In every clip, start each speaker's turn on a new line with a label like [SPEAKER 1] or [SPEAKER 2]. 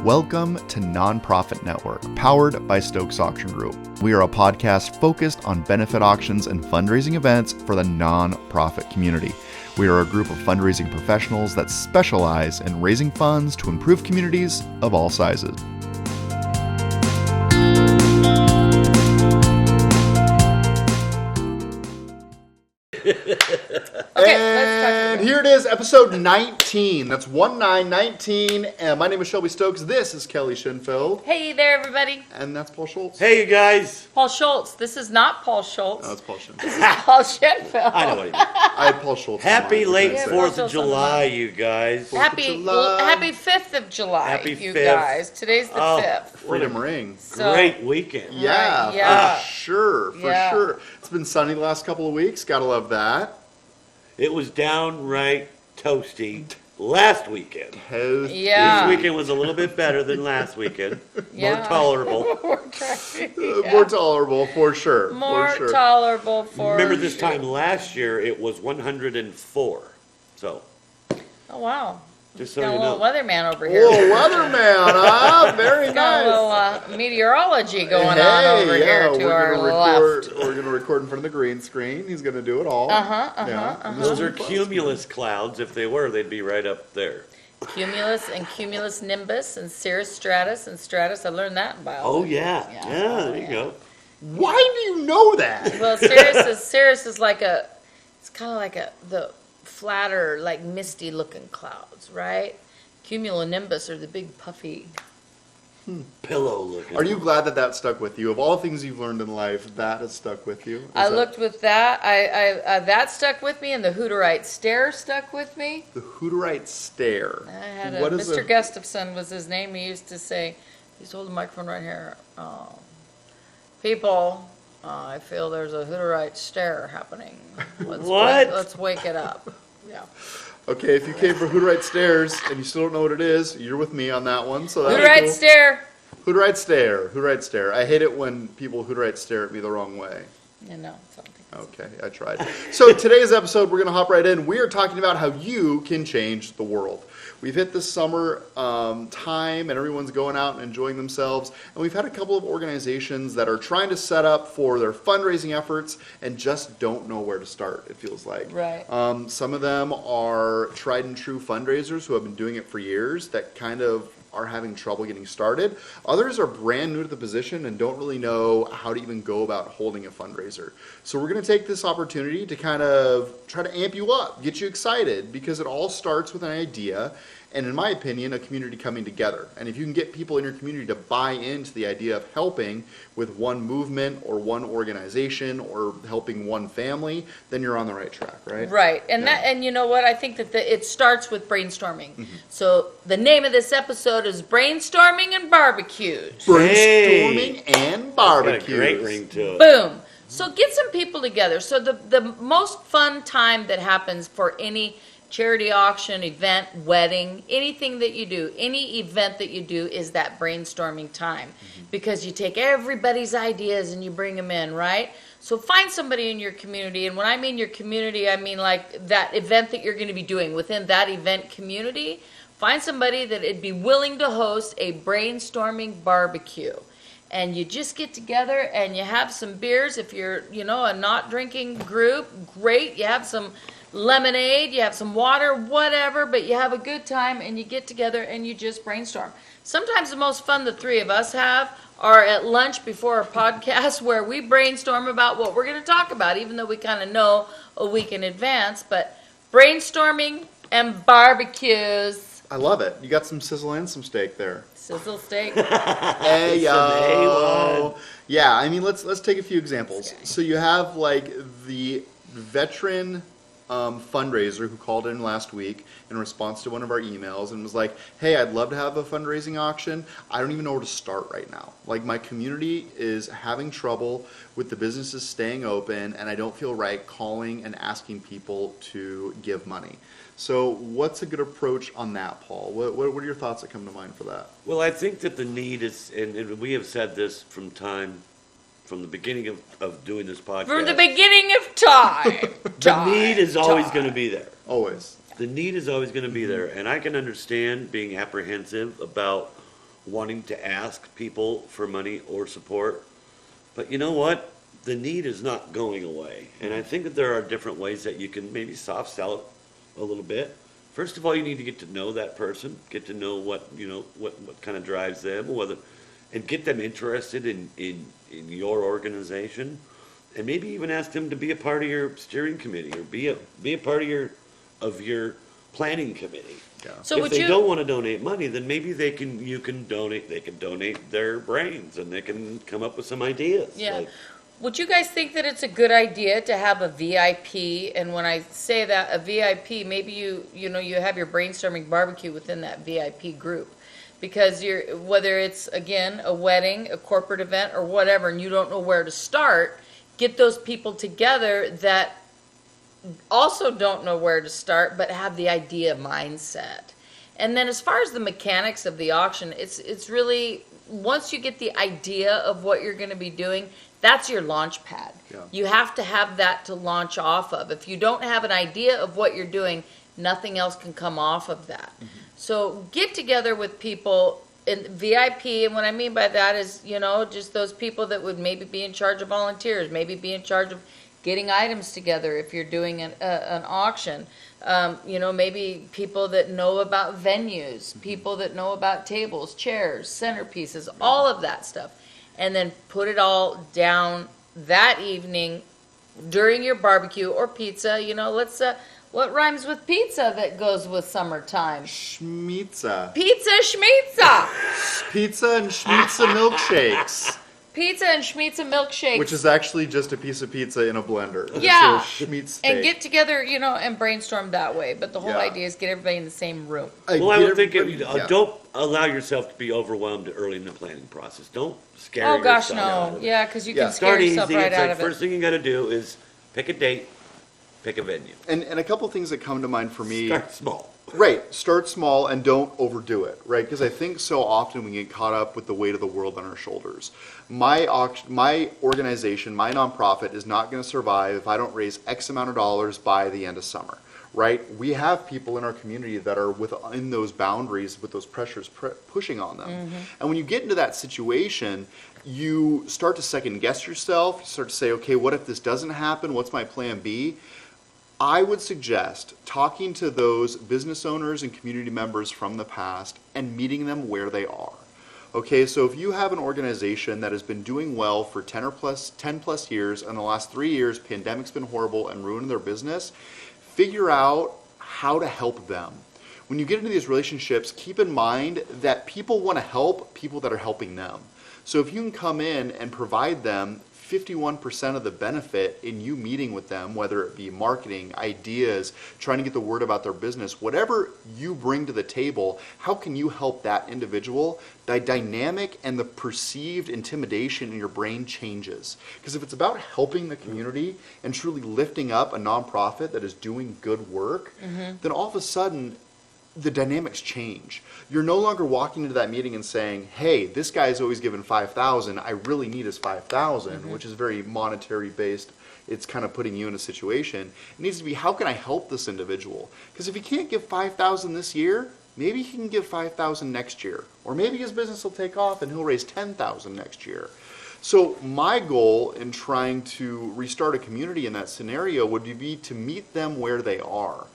[SPEAKER 1] Welcome to Nonprofit Network, powered by Stokes Auction Group. We are a podcast focused on benefit auctions and fundraising events for the nonprofit community. We are a group of fundraising professionals that specialize in raising funds to improve communities of all sizes.
[SPEAKER 2] And here it is, episode 19. That's 1919. And my name is Shelby Stokes. This is Kelly Shinfield.
[SPEAKER 3] Hey there, everybody.
[SPEAKER 2] And that's Paul Schultz.
[SPEAKER 4] Hey, you guys.
[SPEAKER 3] Paul Schultz. This is not Paul Schultz.
[SPEAKER 2] No, it's Paul Shinfield.
[SPEAKER 3] This is Paul Shinfield.
[SPEAKER 4] I know what you mean.
[SPEAKER 2] I had Paul Schultz.
[SPEAKER 4] Happy late
[SPEAKER 3] Yeah,
[SPEAKER 4] 4th
[SPEAKER 3] Paul
[SPEAKER 4] of July,
[SPEAKER 3] Schultz.
[SPEAKER 4] you guys.
[SPEAKER 3] Happy
[SPEAKER 2] July.
[SPEAKER 3] Happy 5th of July,
[SPEAKER 4] Happy
[SPEAKER 3] you
[SPEAKER 4] 5th.
[SPEAKER 3] guys. Today's the 5th.
[SPEAKER 2] Freedom Ring.
[SPEAKER 3] So,
[SPEAKER 4] Great weekend.
[SPEAKER 2] Yeah,
[SPEAKER 3] Right, yeah.
[SPEAKER 2] for sure, for
[SPEAKER 3] Yeah.
[SPEAKER 2] sure. It's been sunny the last couple of weeks. Gotta love that.
[SPEAKER 4] It was downright toasty last weekend.
[SPEAKER 3] Yeah.
[SPEAKER 4] This weekend was a little bit better than last weekend.
[SPEAKER 3] Yeah.
[SPEAKER 4] More tolerable.
[SPEAKER 2] More tolerable, for sure.
[SPEAKER 3] More
[SPEAKER 2] for sure.
[SPEAKER 3] tolerable for
[SPEAKER 4] Remember this time last year, it was 104. So,
[SPEAKER 3] Oh, wow.
[SPEAKER 4] just so
[SPEAKER 3] Got a
[SPEAKER 4] you
[SPEAKER 3] little
[SPEAKER 4] know.
[SPEAKER 3] weatherman over
[SPEAKER 2] Oh,
[SPEAKER 3] here.
[SPEAKER 2] weatherman, huh? Very
[SPEAKER 3] Got a
[SPEAKER 2] nice.
[SPEAKER 3] little meteorology going on over here to our left.
[SPEAKER 2] We're going to record in front of the green screen. He's going to do it all.
[SPEAKER 4] Those are cumulus clouds. If they were, they'd be right up there.
[SPEAKER 3] Cumulus and cumulus nimbus and cirrus stratus and stratus. I learned that in biology.
[SPEAKER 4] Oh, yeah.
[SPEAKER 3] Yeah.
[SPEAKER 4] Yeah, there you go.
[SPEAKER 2] Why do you know that?
[SPEAKER 3] Well, cirrus is like it's kind of like the flatter, like misty looking clouds, right? Cumulonimbus are the big puffy.
[SPEAKER 4] Pillow looking.
[SPEAKER 2] Are you glad that stuck with you? Of all the things you've learned in life, that has stuck with you?
[SPEAKER 3] I looked with that. I that stuck with me, and the Hooterite stare stuck with me.
[SPEAKER 2] The Hooterite stare.
[SPEAKER 3] I had
[SPEAKER 2] What is
[SPEAKER 3] Mr. Gustafson was his name. He used to say, he's holding the microphone right here. People, I feel there's a Hooterite stare happening.
[SPEAKER 4] What?
[SPEAKER 3] Let's wake it up. Yeah.
[SPEAKER 2] Okay, if you came for Hooterite stares and you still don't know what it is, you're with me on that one. So that's
[SPEAKER 3] Hooterite
[SPEAKER 2] cool.
[SPEAKER 3] stare.
[SPEAKER 2] Hooterite stare. Hooterite stare. I hate it when people Hooterite stare at me the wrong way.
[SPEAKER 3] You know, something.
[SPEAKER 2] Okay, I tried. So today's episode, we're going to hop right in. We are talking about how you can change the world. We've hit the summer time, and everyone's going out and enjoying themselves. And we've had a couple of organizations that are trying to set up for their fundraising efforts and just don't know where to start, it feels like.
[SPEAKER 3] Right.
[SPEAKER 2] Some of them are tried and true fundraisers who have been doing it for years that kind of are having trouble getting started. Others are brand new to the position and don't really know how to even go about holding a fundraiser. So we're going to take this opportunity to kind of try to amp you up, get you excited, because it all starts with an idea and, in my opinion, a community coming together. And if you can get people in your community to buy into the idea of helping with one movement or one organization or helping one family, then you're on the right track, right?
[SPEAKER 3] Right, and
[SPEAKER 2] Yeah.
[SPEAKER 3] and you know what? I think that it starts with brainstorming.
[SPEAKER 2] Mm-hmm.
[SPEAKER 3] So the name of this episode is Brainstorming and BBQ.
[SPEAKER 2] Brainstorming and
[SPEAKER 4] Got a
[SPEAKER 2] barbecue.
[SPEAKER 4] great ring to it.
[SPEAKER 3] Boom. So get some people together. So the most fun time that happens for any charity auction, event, wedding, anything that you do, any event that you do is that brainstorming time. Because you take everybody's ideas and you bring them in, right? So find somebody in your community, and when I mean your community, I mean like that event that you're going to be doing within that event community. Find somebody that would be willing to host a brainstorming barbecue. And you just get together and you have some beers. If you're, a not drinking group, great. You have some lemonade, you have some water, whatever, but you have a good time and you get together and you just brainstorm. Sometimes the most fun the three of us have are at lunch before a podcast where we brainstorm about what we're going to talk about, even though we kind of know a week in advance. But brainstorming and barbecues.
[SPEAKER 2] I love it. You got some sizzle and some steak there.
[SPEAKER 3] Sizzle steak.
[SPEAKER 2] Hey yo. Yeah, I mean let's take a few examples. So you have like the veteran fundraiser who called in last week in response to one of our emails and was like, hey, I'd love to have a fundraising auction. I don't even know where to start right now. Like my community is having trouble with the businesses staying open and I don't feel right calling and asking people to give money. So what's a good approach on that, Paul? What are your thoughts that come to mind for that?
[SPEAKER 4] Well, I think that the need is, and we have said this from the beginning of doing this podcast.
[SPEAKER 3] From the beginning of time.
[SPEAKER 4] The need is always going to be there.
[SPEAKER 2] Always.
[SPEAKER 4] The need is always going to be there. And I can understand being apprehensive about wanting to ask people for money or support. But you know what? The need is not going away. And I think that there are different ways that you can maybe soft sell it a little bit. First of all, you need to get to know that person, get to know what kind of drives them, and get them interested in your organization, and maybe even ask them to be a part of your steering committee or be a part of your planning committee.
[SPEAKER 2] Yeah.
[SPEAKER 3] So
[SPEAKER 4] if they don't want to donate money, then maybe they can donate their brains, and they can come up with some ideas.
[SPEAKER 3] Yeah.
[SPEAKER 4] Like,
[SPEAKER 3] Would you guys think that it's a good idea to have a VIP? And when I say that, a VIP, maybe you have your brainstorming barbecue within that VIP group. Because whether it's, again, a wedding, a corporate event, or whatever, and you don't know where to start, get those people together that also don't know where to start, but have the idea mindset. And then as far as the mechanics of the auction, it's really, once you get the idea of what you're going to be doing, that's your launch pad.
[SPEAKER 2] Yeah.
[SPEAKER 3] You have to have that to launch off of. If you don't have an idea of what you're doing, nothing else can come off of that. Mm-hmm. So get together with people in VIP, and what I mean by that is, just those people that would maybe be in charge of volunteers, maybe be in charge of getting items together if you're doing an auction. Maybe people that know about venues, people that know about tables, chairs, centerpieces, all of that stuff. And then put it all down that evening during your barbecue or pizza. What rhymes with pizza that goes with summertime?
[SPEAKER 2] Schmitza.
[SPEAKER 3] Pizza schmitza.
[SPEAKER 2] Pizza and schmitza milkshakes.
[SPEAKER 3] Pizza and schmitza milkshakes.
[SPEAKER 2] Which is actually just a piece of pizza in a blender.
[SPEAKER 3] Yeah.
[SPEAKER 2] So schmitz steak.
[SPEAKER 3] And get together, and brainstorm that way. But the whole
[SPEAKER 2] Yeah.
[SPEAKER 3] idea is get everybody in the same room.
[SPEAKER 4] I would think don't allow yourself to be overwhelmed early in the planning process. Don't scare yourself.
[SPEAKER 3] Oh, gosh,
[SPEAKER 4] out
[SPEAKER 3] no.
[SPEAKER 4] of it.
[SPEAKER 3] Yeah, because you
[SPEAKER 2] Yeah.
[SPEAKER 3] can scare
[SPEAKER 4] Start
[SPEAKER 3] yourself
[SPEAKER 4] easy.
[SPEAKER 3] right
[SPEAKER 4] It's
[SPEAKER 3] out
[SPEAKER 4] like
[SPEAKER 3] of
[SPEAKER 4] first
[SPEAKER 3] it.
[SPEAKER 4] thing you got to do is pick a date, pick a venue.
[SPEAKER 2] And a couple things that come to mind for me.
[SPEAKER 4] Start small.
[SPEAKER 2] Right. Start small and don't overdo it, right? Because I think so often we get caught up with the weight of the world on our shoulders. My organization, my nonprofit, is not going to survive if I don't raise X amount of dollars by the end of summer, right? We have people in our community that are within those boundaries with those pressures pushing on them. Mm-hmm. And when you get into that situation, you start to second guess yourself. You start to say, okay, what if this doesn't happen? What's my plan B? I would suggest talking to those business owners and community members from the past and meeting them where they are. Okay, so if you have an organization that has been doing well for 10 plus years, and the last 3 years, pandemic's been horrible and ruined their business, figure out how to help them. When you get into these relationships, keep in mind that people want to help people that are helping them. So if you can come in and provide them 51% of the benefit in you meeting with them, whether it be marketing, ideas, trying to get the word about their business, whatever you bring to the table, how can you help that individual? The dynamic and the perceived intimidation in your brain changes. Because if it's about helping the community and truly lifting up a nonprofit that is doing good work, then all of a sudden, the dynamics change. You're no longer walking into that meeting and saying, hey, this guy's always given $5,000, I really need his $5,000, which is very monetary based. It's kind of putting you in a situation. It needs to be, how can I help this individual? Because if he can't give $5,000 this year, maybe he can give $5,000 next year. Or maybe his business will take off and he'll raise $10,000 next year. So my goal in trying to restart a community in that scenario would be to meet them where they are.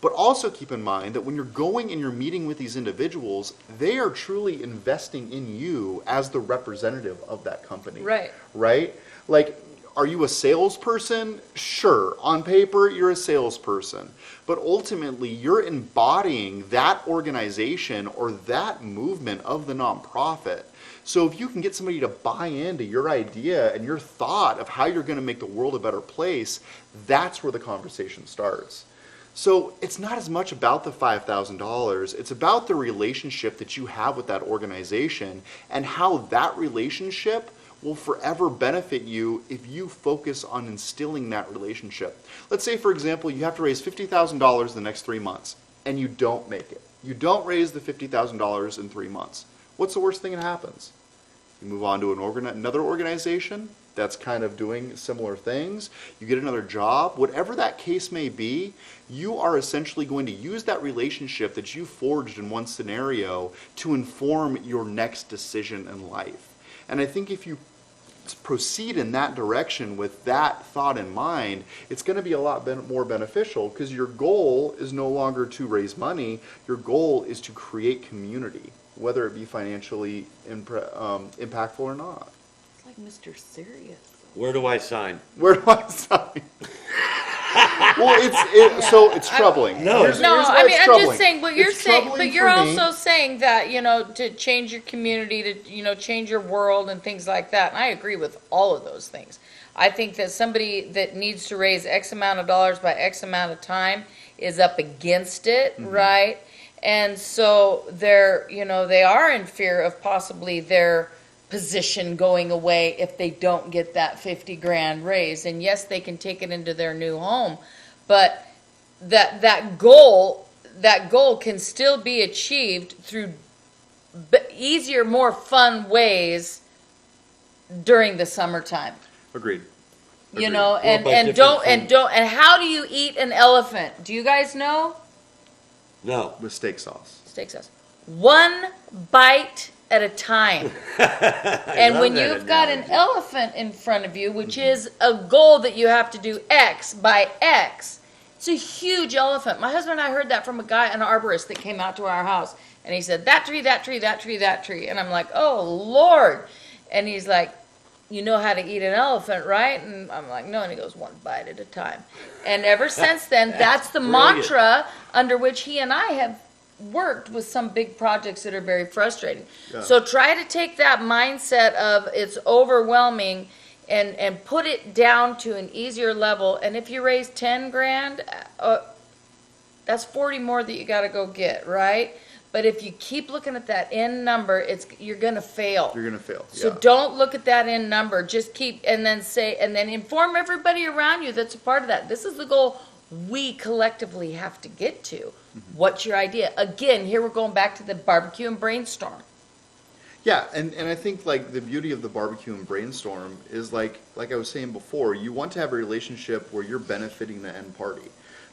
[SPEAKER 2] But also keep in mind that when you're going and you're meeting with these individuals, they are truly investing in you as the representative of that company.
[SPEAKER 3] Right.
[SPEAKER 2] Right? Like, are you a salesperson? Sure. On paper, you're a salesperson. But ultimately, you're embodying that organization or that movement of the nonprofit. So if you can get somebody to buy into your idea and your thought of how you're going to make the world a better place, that's where the conversation starts. So it's not as much about the $5,000, it's about the relationship that you have with that organization and how that relationship will forever benefit you if you focus on instilling that relationship. Let's say, for example, you have to raise $50,000 the next 3 months and you don't make it. You don't raise the $50,000 in 3 months. What's the worst thing that happens? You move on to another organization that's kind of doing similar things, you get another job, whatever that case may be, you are essentially going to use that relationship that you forged in one scenario to inform your next decision in life. And I think if you proceed in that direction with that thought in mind, it's going to be a lot more beneficial, because your goal is no longer to raise money. Your goal is to create community, whether it be financially impactful or not.
[SPEAKER 3] It's like Mr. Serious.
[SPEAKER 4] Where do I sign?
[SPEAKER 2] Where do I sign? Well, so it's troubling. Here's why
[SPEAKER 3] I mean,
[SPEAKER 2] it's
[SPEAKER 3] I'm
[SPEAKER 2] troubling.
[SPEAKER 3] just saying what you're
[SPEAKER 2] It's
[SPEAKER 3] saying,
[SPEAKER 2] troubling
[SPEAKER 3] but you're
[SPEAKER 2] for me.
[SPEAKER 3] also saying that, to change your community, to, change your world and things like that. And I agree with all of those things. I think that somebody that needs to raise X amount of dollars by X amount of time is up against it, right? And so they're, they are in fear of possibly their position going away if they don't get that 50 grand raised. And yes, they can take it into their new home, but that goal can still be achieved through easier, more fun ways during the summertime.
[SPEAKER 2] Agreed.
[SPEAKER 3] And how do you eat an elephant? Do you guys know?
[SPEAKER 4] No.
[SPEAKER 2] With steak sauce.
[SPEAKER 3] Steak sauce. One bite at a time. And
[SPEAKER 4] love
[SPEAKER 3] when
[SPEAKER 4] that
[SPEAKER 3] you've got an
[SPEAKER 4] analogy.
[SPEAKER 3] elephant in front of you, which is a goal that you have to do X by X, it's a huge elephant. My husband and I heard that from a guy, an arborist that came out to our house, and he said, that tree, that tree, that tree, that tree. And I'm like, oh, Lord. And he's like, you know how to eat an elephant, right? And I'm like, no. And he goes, one bite at a time. And ever since then, that's the
[SPEAKER 4] brilliant.
[SPEAKER 3] mantra under which he and I have worked with some big projects that are very frustrating.
[SPEAKER 2] Yeah.
[SPEAKER 3] So try to take that mindset of it's overwhelming and put it down to an easier level. And if you raise 10 grand, that's 40 more that you got to go get, right? But if you keep looking at that end number, you're going to fail.
[SPEAKER 2] You're going to fail.
[SPEAKER 3] So don't look at that end number. Just keep, and then inform everybody around you that's a part of that. This is the goal we collectively have to get to. What's your idea? Again, here we're going back to the barbecue and brainstorm.
[SPEAKER 2] Yeah, and I think like the beauty of the barbecue and brainstorm is like I was saying before, you want to have a relationship where you're benefiting the end party.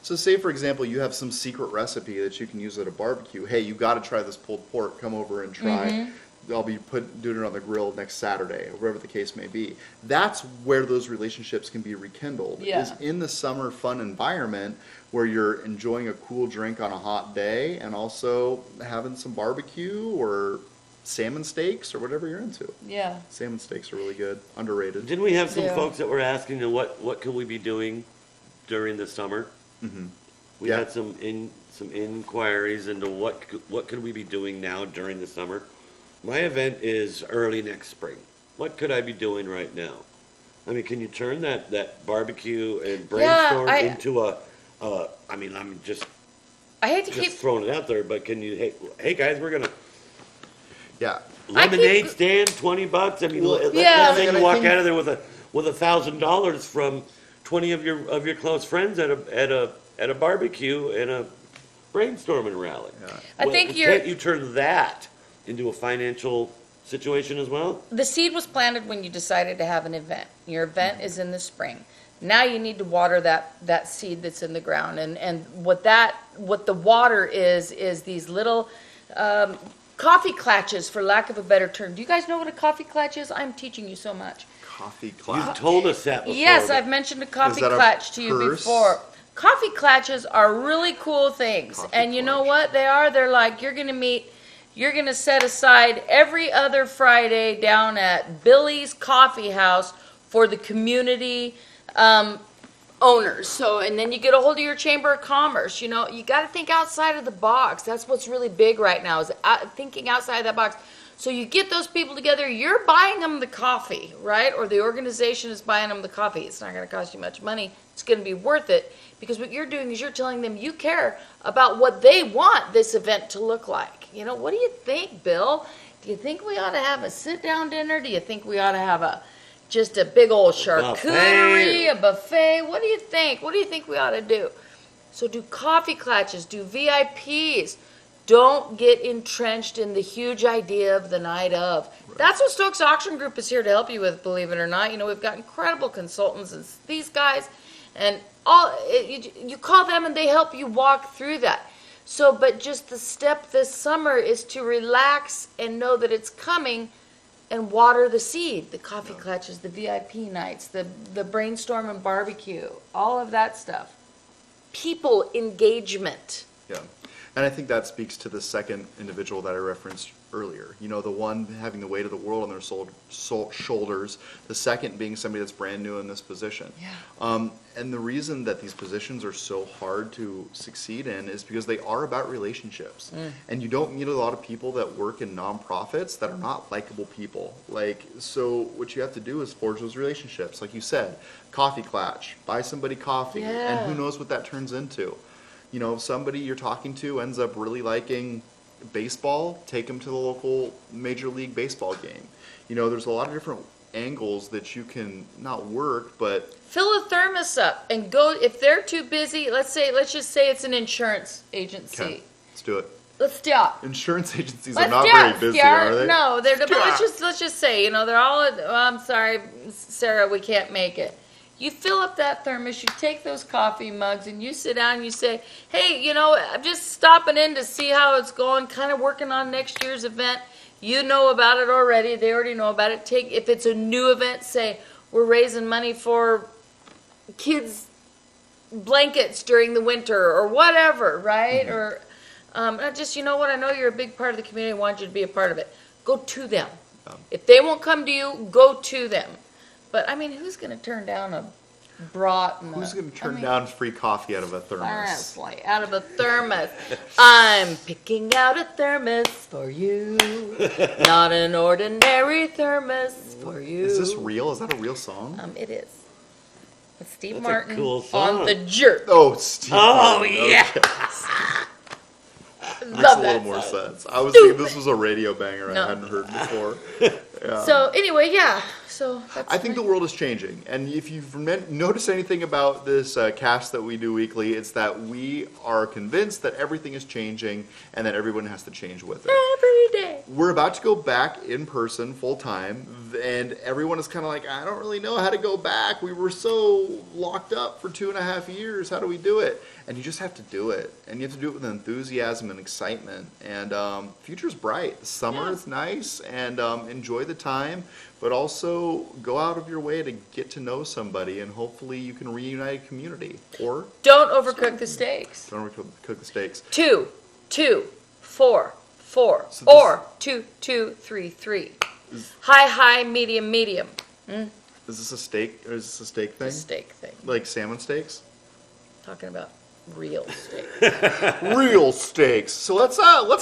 [SPEAKER 2] So say, for example, you have some secret recipe that you can use at a barbecue. Hey, you got to try this pulled pork. Come over and try. I'll be doing it on the grill next Saturday, or whatever the case may be. That's where those relationships can be rekindled, is in the summer fun environment where you're enjoying a cool drink on a hot day and also having some barbecue or salmon steaks or whatever you're into.
[SPEAKER 3] Yeah.
[SPEAKER 2] Salmon steaks are really good, underrated.
[SPEAKER 4] Didn't we have some
[SPEAKER 3] Yeah.
[SPEAKER 4] folks that were asking, what can we be doing during the summer? We
[SPEAKER 2] Yeah.
[SPEAKER 4] had some inquiries into what could we be doing now during the summer. My event is early next spring. What could I be doing right now? I mean, can you turn that barbecue and brainstorm into I'm just
[SPEAKER 3] I hate to keep
[SPEAKER 4] throwing it out there, but can you, hey guys, we're gonna
[SPEAKER 2] Yeah.
[SPEAKER 4] lemonade stand, $20. I mean,
[SPEAKER 2] Well,
[SPEAKER 4] let's
[SPEAKER 3] yeah.
[SPEAKER 4] say
[SPEAKER 2] And
[SPEAKER 4] you
[SPEAKER 2] I
[SPEAKER 4] walk
[SPEAKER 2] think-
[SPEAKER 4] out of there with $1,000 from 20 of your close friends at a barbecue and a brainstorming rally.
[SPEAKER 3] I think
[SPEAKER 4] can't you turn that into a financial situation as well?
[SPEAKER 3] the seed was planted when you decided to have an event. Your event is in the spring. Now you need to water that seed that's in the ground. And what the water is these little coffee clatches, for lack of a better term. Do you guys know what a coffee clatch is? I'm teaching you so much.
[SPEAKER 2] Coffee
[SPEAKER 4] You've
[SPEAKER 2] clap.
[SPEAKER 4] told us that before.
[SPEAKER 3] Yes,
[SPEAKER 4] but
[SPEAKER 3] I've mentioned a coffee
[SPEAKER 2] that a
[SPEAKER 3] clatch to you
[SPEAKER 2] purse?
[SPEAKER 3] before. Coffee clatches are really cool things.
[SPEAKER 2] Coffee
[SPEAKER 3] And you know
[SPEAKER 2] clutch.
[SPEAKER 3] what they are? They're like, you're going to set aside every other Friday down at Billy's Coffee House for the community owners. So, and then you get a hold of your Chamber of Commerce. You got to think outside of the box. That's what's really big right now, is thinking outside that box. So you get those people together, you're buying them the coffee, right? Or the organization is buying them the coffee. It's not going to cost you much money. It's going to be worth it, because what you're doing is you're telling them you care about what they want this event to look like. What do you think, Bill? Do you think we ought to have a sit-down dinner? Do you think we ought to have just a big old charcuterie, a buffet? What do you think? What do you think we ought to do? So do coffee clatches, do VIPs, Don't get entrenched in the huge idea of the night of. That's what Stokes Auction Group is here to help you with, believe it or not. You know, we've got incredible consultants and these guys, and you call them and they help you walk through that. So, but just the step this summer is to relax and know that it's coming and water the seed, the coffee clutches, the VIP nights, the brainstorm and barbecue, all of that stuff. People engagement.
[SPEAKER 2] Yeah. And I think that speaks to the second individual that I referenced earlier. You know, the one having the weight of the world on their shoulders, the second being somebody that's brand new in this position.
[SPEAKER 3] Yeah.
[SPEAKER 2] And the reason that these positions are so hard to succeed in is because they are about relationships. And you don't meet a lot of people that work in nonprofits that are not likable people. Like, so what you have to do is forge those relationships. Like you said, coffee clutch, buy somebody coffee, and who knows what that turns into. You know, if somebody you're talking to ends up really liking baseball, take them to the local Major League Baseball game. You know, there's a lot of different angles that you can not work, but
[SPEAKER 3] Fill a thermos up and go. If they're too busy, let's just say it's an insurance agency.
[SPEAKER 2] okay, let's do it.
[SPEAKER 3] Let's stop.
[SPEAKER 2] Insurance agencies
[SPEAKER 3] Let's
[SPEAKER 2] are not
[SPEAKER 3] stop,
[SPEAKER 2] very busy,
[SPEAKER 3] Scar.
[SPEAKER 2] are they?
[SPEAKER 3] No, they're. But let's just say, you know, they're all. Oh, I'm sorry, Sarah, we can't make it. You fill up that thermos, you take those coffee mugs, and you sit down and you say, hey, you know, I'm just stopping in to see how it's going, kind of working on next year's event. You know about it already. They already know about it. If it's a new event, say, we're raising money for kids' blankets during the winter or whatever, right? Or just, you know what, I know you're a big part of the community. I want you to be a part of it. Go to them. If they won't come to you, go to them. But, I mean, who's going to turn down a brat? And
[SPEAKER 2] Who's going to turn down free coffee out of a thermos?
[SPEAKER 3] Honestly, out of a thermos. I'm picking out a thermos for you. Not an ordinary thermos for you.
[SPEAKER 2] Is this real? Is that a real song?
[SPEAKER 3] It is. With Steve
[SPEAKER 4] That's a
[SPEAKER 3] Martin
[SPEAKER 4] cool song.
[SPEAKER 3] on the jerk.
[SPEAKER 2] Oh, Steve.
[SPEAKER 4] Oh,
[SPEAKER 2] Martin.
[SPEAKER 4] yeah.
[SPEAKER 2] Makes
[SPEAKER 3] Love
[SPEAKER 2] a
[SPEAKER 3] that
[SPEAKER 2] little more
[SPEAKER 3] song.
[SPEAKER 2] sense. I was thinking this was a radio banger
[SPEAKER 3] No.
[SPEAKER 2] I hadn't heard before. Yeah.
[SPEAKER 3] So, anyway, yeah. So, that's
[SPEAKER 2] I think the world is changing, and if you've noticed anything about this cast that we do weekly, it's that we are convinced that everything is changing and that everyone has to change with it.
[SPEAKER 3] every day.
[SPEAKER 2] We're about to go back in person full time, and everyone is kind of like, I don't really know how to go back. We were so locked up for 2.5 years. How do we do it? And you just have to do it, and you have to do it with enthusiasm and excitement. And future's bright. The summer is nice, and enjoy the time, but also go out of your way to get to know somebody, and hopefully you can reunite a community. Or
[SPEAKER 3] Don't overcook the steaks.
[SPEAKER 2] don't cook the steaks.
[SPEAKER 3] 2, 2, 4, 4,
[SPEAKER 2] So
[SPEAKER 3] or 2, 2, 3, 3. High, medium, medium.
[SPEAKER 2] Is this a steak? Or is this a steak thing?
[SPEAKER 3] The steak thing.
[SPEAKER 2] Like salmon steaks?
[SPEAKER 3] Talking about real steak.
[SPEAKER 2] Real steaks. So let's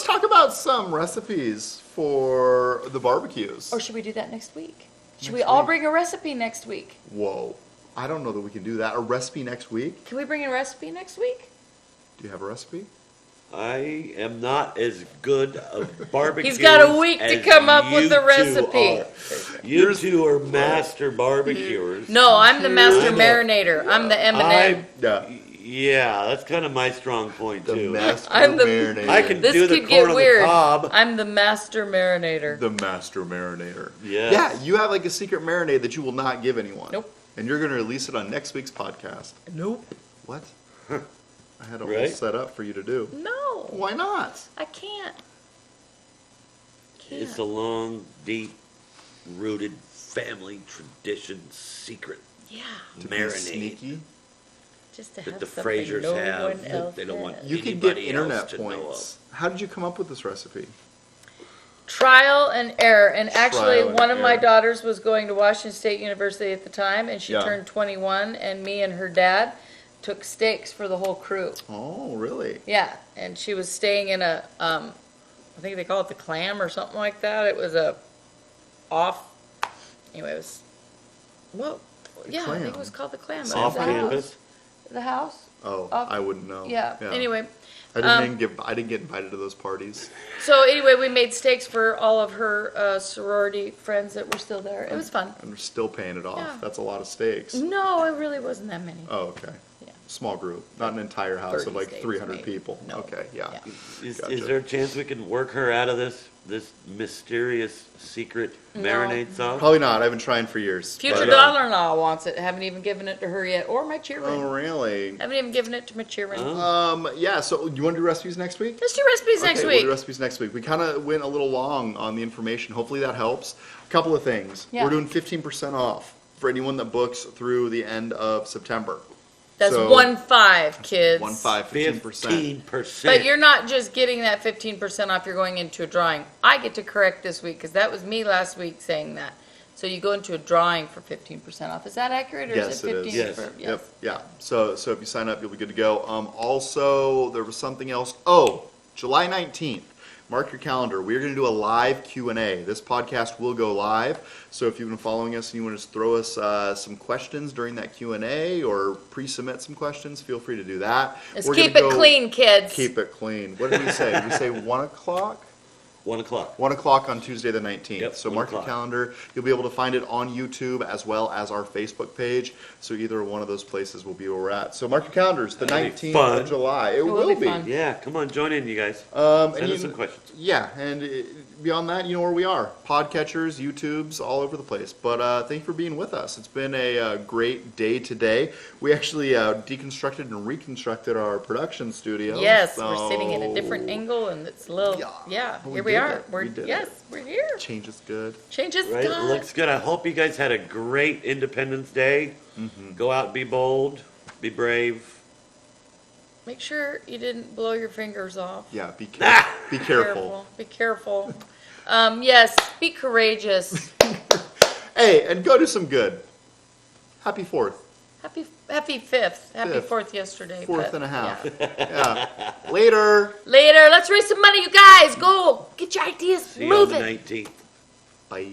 [SPEAKER 2] talk about some recipes for the barbecues.
[SPEAKER 3] Or should we do that next week? Should we
[SPEAKER 2] Next
[SPEAKER 3] all
[SPEAKER 2] week.
[SPEAKER 3] bring a recipe next week?
[SPEAKER 2] Whoa. I don't know that we can do that. A recipe next week?
[SPEAKER 3] Can we bring a recipe next week?
[SPEAKER 2] Do you have a recipe?
[SPEAKER 4] I am not as good of barbecue.
[SPEAKER 3] He's got a week to come up with a recipe.
[SPEAKER 4] You two are master barbecuers.
[SPEAKER 3] No, I'm the master
[SPEAKER 2] I know.
[SPEAKER 3] marinator. I'm the M&M.
[SPEAKER 2] Yeah.
[SPEAKER 4] Yeah, that's kind of my strong point
[SPEAKER 2] The
[SPEAKER 4] too.
[SPEAKER 2] master
[SPEAKER 3] I'm the-
[SPEAKER 2] marinator.
[SPEAKER 4] I can
[SPEAKER 3] This
[SPEAKER 4] do the
[SPEAKER 3] could
[SPEAKER 4] corn
[SPEAKER 3] get
[SPEAKER 4] on
[SPEAKER 3] weird.
[SPEAKER 4] the cob.
[SPEAKER 3] I'm the master marinator.
[SPEAKER 2] The master marinator.
[SPEAKER 4] Yes.
[SPEAKER 2] Yeah, you have like a secret marinade that you will not give anyone.
[SPEAKER 3] Nope.
[SPEAKER 2] And you're going to release it on next week's podcast.
[SPEAKER 3] Nope.
[SPEAKER 2] What? I had it all
[SPEAKER 4] Right?
[SPEAKER 2] set up for you to do.
[SPEAKER 3] No,
[SPEAKER 2] Why not?
[SPEAKER 3] I can't.
[SPEAKER 4] It's a long, deep-rooted family tradition secret
[SPEAKER 3] Yeah,
[SPEAKER 2] To be
[SPEAKER 4] marinade
[SPEAKER 2] sneaky.
[SPEAKER 3] just to
[SPEAKER 4] that
[SPEAKER 3] have
[SPEAKER 4] the
[SPEAKER 3] something
[SPEAKER 4] Frasers
[SPEAKER 3] no
[SPEAKER 4] have
[SPEAKER 3] one
[SPEAKER 4] that
[SPEAKER 3] else
[SPEAKER 4] they don't want
[SPEAKER 3] has.
[SPEAKER 2] You can get
[SPEAKER 4] anybody
[SPEAKER 2] internet
[SPEAKER 4] else to know
[SPEAKER 2] points. How did you come up with this recipe?
[SPEAKER 3] Trial and error. And actually,
[SPEAKER 2] Trial and
[SPEAKER 3] one of my
[SPEAKER 2] error.
[SPEAKER 3] daughters was going to Washington State University at the time, and she
[SPEAKER 2] Yeah.
[SPEAKER 3] turned 21, and me and her dad took steaks for the whole crew.
[SPEAKER 2] Oh, really?
[SPEAKER 3] Yeah, and she was staying in a, I think they call it the Clam or something like that. It was a anyway, it was, well, yeah, I think it was
[SPEAKER 2] Clam.
[SPEAKER 3] called the Clam. It was
[SPEAKER 4] Off
[SPEAKER 3] the
[SPEAKER 4] campus.
[SPEAKER 3] house. The house?
[SPEAKER 2] Oh,
[SPEAKER 3] Off-
[SPEAKER 2] I wouldn't know.
[SPEAKER 3] Yeah. Anyway,
[SPEAKER 2] I didn't get invited to those parties.
[SPEAKER 3] so anyway, we made steaks for all of her sorority friends that were still there. It was fun.
[SPEAKER 2] And we're still paying it off.
[SPEAKER 3] Yeah.
[SPEAKER 2] That's a lot of steaks.
[SPEAKER 3] No, it really wasn't that many.
[SPEAKER 2] Oh, okay.
[SPEAKER 3] Yeah.
[SPEAKER 2] Small group, not an entire house of
[SPEAKER 3] 30
[SPEAKER 2] like
[SPEAKER 3] states,
[SPEAKER 2] 300
[SPEAKER 3] maybe.
[SPEAKER 2] people.
[SPEAKER 3] No.
[SPEAKER 2] Okay, yeah.
[SPEAKER 4] Is
[SPEAKER 2] Gotcha.
[SPEAKER 4] there a chance we can work her out of this mysterious secret
[SPEAKER 3] No.
[SPEAKER 4] marinade sauce?
[SPEAKER 2] Probably not. I've been trying for years.
[SPEAKER 3] Future
[SPEAKER 2] but,
[SPEAKER 3] daughter-in-law wants it. Haven't even given it to her yet, or my
[SPEAKER 2] Oh,
[SPEAKER 3] cheerman.
[SPEAKER 2] really?
[SPEAKER 3] Haven't even given it to my cheerman.
[SPEAKER 2] Yeah, so you want to do recipes next week?
[SPEAKER 3] Let's do recipes next
[SPEAKER 2] Okay,
[SPEAKER 3] week.
[SPEAKER 2] we'll do recipes next week. We kind of went a little long on the information. Hopefully that helps. A couple of things.
[SPEAKER 3] Yeah.
[SPEAKER 2] We're doing 15% off for anyone that books through the end of September.
[SPEAKER 3] That's
[SPEAKER 2] So,
[SPEAKER 3] 1.5, kids.
[SPEAKER 2] 15%.
[SPEAKER 4] 15%.
[SPEAKER 3] But you're not just getting that 15% off, you're going into a drawing. I get to correct this week, because that was me last week saying that. So you go into a drawing for 15% off. Is that accurate, or
[SPEAKER 2] Yes,
[SPEAKER 3] is it
[SPEAKER 2] it
[SPEAKER 3] 15?
[SPEAKER 2] is.
[SPEAKER 4] Yes.
[SPEAKER 3] For,
[SPEAKER 2] Yep. Yeah. So if you sign up, you'll be good to go. Also, there was something else. Oh, July 19th. Mark your calendar. We're going to do a live Q&A. This podcast will go live. So if you've been following us and you want to just throw us some questions during that Q&A or pre-submit some questions, feel free to do that.
[SPEAKER 3] Let's
[SPEAKER 2] We're
[SPEAKER 3] keep
[SPEAKER 2] gonna
[SPEAKER 3] it
[SPEAKER 2] go-
[SPEAKER 3] clean, kids.
[SPEAKER 2] Keep it clean. What did we say? Did we say 1 o'clock?
[SPEAKER 4] 1 o'clock.
[SPEAKER 2] 1 o'clock on Tuesday the 19th.
[SPEAKER 4] Yep,
[SPEAKER 2] so
[SPEAKER 4] 1
[SPEAKER 2] mark your
[SPEAKER 4] o'clock.
[SPEAKER 2] calendar. You'll be able to find it on YouTube as well as our Facebook page. So either one of those places will be where we're at. So mark your calendars, the
[SPEAKER 4] That'll be
[SPEAKER 2] 19th
[SPEAKER 4] fun.
[SPEAKER 2] of July. It
[SPEAKER 3] will
[SPEAKER 2] will
[SPEAKER 3] be
[SPEAKER 2] be.
[SPEAKER 3] fun.
[SPEAKER 4] Yeah, come on, join in, you guys.
[SPEAKER 2] And
[SPEAKER 4] Send
[SPEAKER 2] you-
[SPEAKER 4] us some questions.
[SPEAKER 2] Yeah, and beyond that, you know where we are. Podcatchers, YouTubes, all over the place. But thank you for being with us. It's been a great day today. We actually deconstructed and reconstructed our production studio.
[SPEAKER 3] Yes, we're sitting at a
[SPEAKER 2] so
[SPEAKER 3] different angle, and it's a little,
[SPEAKER 2] Yeah, we
[SPEAKER 3] here we
[SPEAKER 2] did
[SPEAKER 3] are.
[SPEAKER 2] it. We did
[SPEAKER 3] Yes,
[SPEAKER 2] it.
[SPEAKER 3] we're here.
[SPEAKER 2] Change is good.
[SPEAKER 3] Change is
[SPEAKER 4] Right? It
[SPEAKER 3] good.
[SPEAKER 4] looks good. I hope you guys had a great Independence Day. Go out, be bold, be brave.
[SPEAKER 3] Make sure you didn't blow your fingers off.
[SPEAKER 2] Yeah, be careful. Be careful.
[SPEAKER 3] Be careful. Yes, be courageous.
[SPEAKER 2] Hey, and go do some good. Happy 4th.
[SPEAKER 3] Happy 5th. Happy
[SPEAKER 2] Fifth.
[SPEAKER 3] 4th yesterday.
[SPEAKER 2] 4th
[SPEAKER 3] but,
[SPEAKER 2] and a half.
[SPEAKER 3] yeah.
[SPEAKER 2] Yeah. Later.
[SPEAKER 3] Later, let's raise some money, you guys. Go get your ideas
[SPEAKER 4] See you on the
[SPEAKER 3] moving.
[SPEAKER 4] 19th.
[SPEAKER 2] Bye.